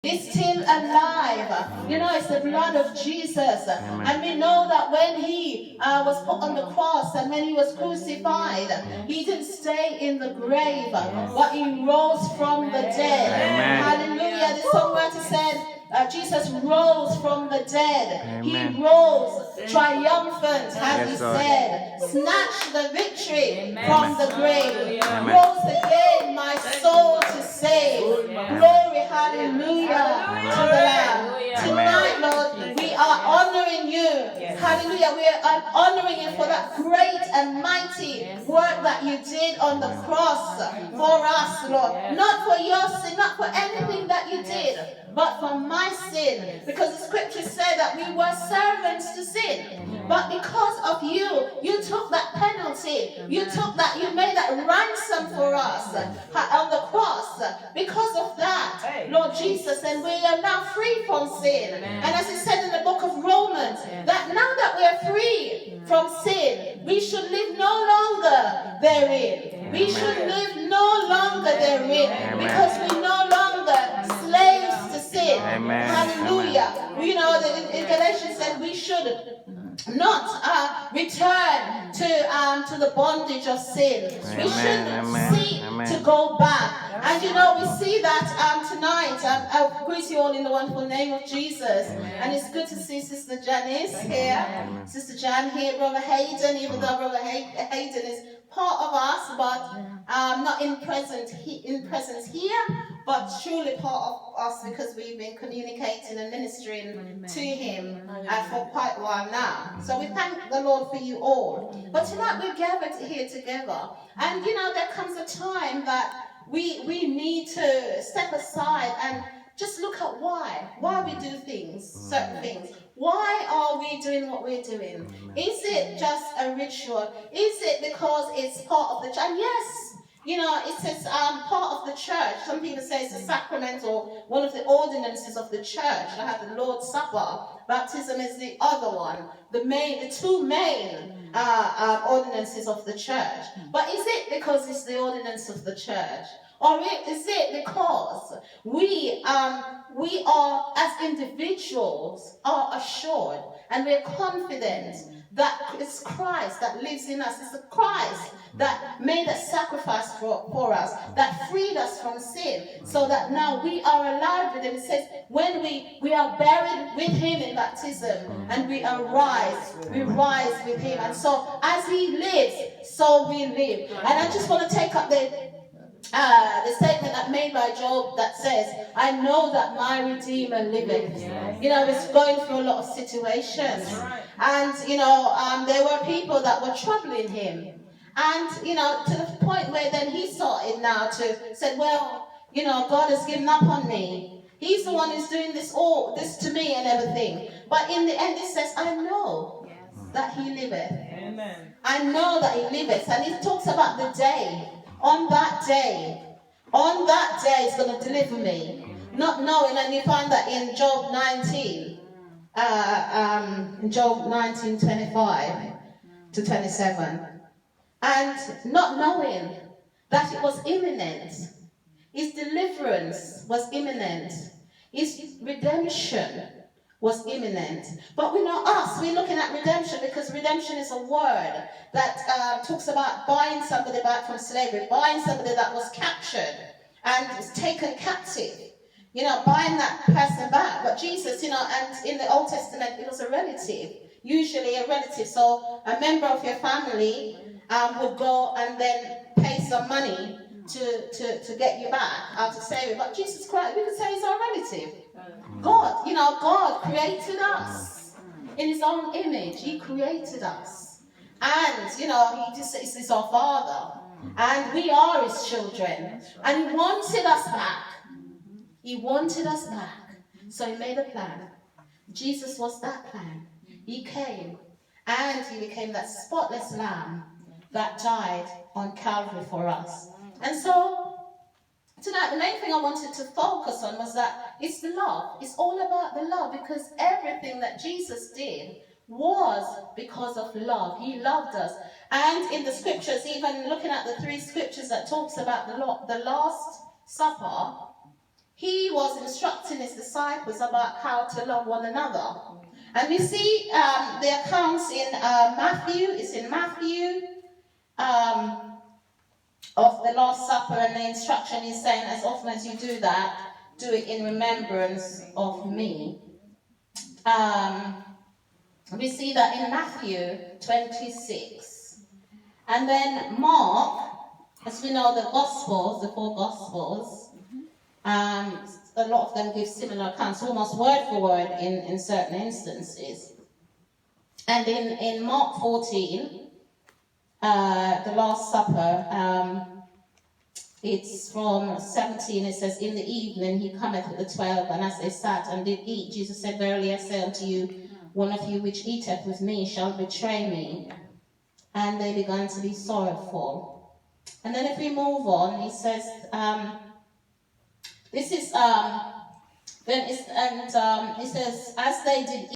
is still alive. You know, it's the blood of Jesus. Amen. And we know that when he was put on the cross and when he was crucified, he didn't stay in the grave, but he rose from the dead. Amen. Hallelujah. The songwriter said, Jesus rose from the dead. Amen. He rose triumphant, as he Yes, Lord. said, snatched the victory Amen. from the grave, Amen. rose again my soul to save. Glory, hallelujah, to the Lamb. Tonight, Lord, we are honoring you. Hallelujah. We are honoring you for that great and mighty work that you did on the cross for us, Lord. Not for your sin, not for anything that you did, but for my sin. Because the scriptures say that we were servants to sin. But because of you, you took that penalty. You took that, you made that ransom for us on the cross. Because of that, Lord Jesus, and we are now free from sin. And as it said in the book of Romans, that now that we are free from sin, we should live no longer therein. We should live no longer therein, because we're no longer slaves to sin. Amen. Hallelujah. You know, in Galatians said we should not return to the bondage of sin. We shouldn't seek to go back. And you know, we see that tonight. I greet you all in the wonderful name of Jesus. And it's good to see Sister Janice here, Sister Jan here, Brother Hayden, even though Brother Hayden is part of us, but not in presence here, but truly part of us, because we've been communicating and ministering to him for quite a while now. So we thank the Lord for you all. But tonight we're gathered here together, and you know, there comes a time that we need to step aside and just look at why we do things, certain things. Why are we doing what we're doing? Is it just a ritual? Is it because it's part of the church? And yes, you know, it says part of the church. Some people say it's a sacrament or one of the ordinances of the church. I have the Lord's Supper. Baptism is the other one. The two main ordinances of the church. But is it because it's the ordinance of the church? Or is it because we are, as individuals, are assured and we're confident that it's Christ that lives in us. It's the Christ that made a sacrifice for us, that freed us from sin, so that now we are alive with him. It says when we are buried with him in baptism and we rise with him. And so as he lives, so we live. And I just want to take up the statement that made by Job that says, I know that my Redeemer liveth. You know, he's going through a lot of situations. And, you know, there were people that were troubling him. And, you know, to the point where then he started now to say, well, you know, God has given up on me. He's the one who's doing this to me and everything. But in the end it says, I know that he liveth. Amen. I know that he liveth. And he talks about the day. On that day, he's going to deliver me. Not knowing, and you find that in Job 19, Job 19, 25 to 27. And not knowing that it was imminent. His deliverance was imminent. His redemption was imminent. But we know we're looking at redemption because redemption is a word that talks about buying somebody back from slavery, buying somebody that was captured and was taken captive, you know, buying that person back. But Jesus, you know, and in the Old Testament, it was a relative, usually a relative. So a member of your family would go and then pay some money to get you back out of slavery. But Jesus Christ, we could say he's our relative. God, you know, God created us in his own image. He created us. And, you know, he's our Father. And we are his children. And he wanted us back. He wanted us back. So he made a plan. Jesus was that plan. He came. And he became that spotless lamb that died on Calvary for us. And so tonight, the main thing I wanted to focus on was that it's the love. It's all about the love, because everything that Jesus did was because of love. He loved us. And in the scriptures, even looking at the 3 scriptures that talks about the Last Supper, he was instructing his disciples about how to love one another. And we see the accounts in Matthew. It's in Matthew of the Last Supper, and the instruction is saying, as often as you do that, do it in remembrance of me. We see that in Matthew 26. And then Mark, as we know, the Gospels, the 4 Gospels, a lot of them give similar accounts, almost word for word in certain instances. And in Mark 14, the Last Supper, it's from 17, it says, in the evening he cometh with the 12, and as they sat and did eat, Jesus said, verily I say unto you, one of you which eateth with me shall betray me. And they began to be sorrowful. And then if we move on, he says, this is, then it's, and it says, as they did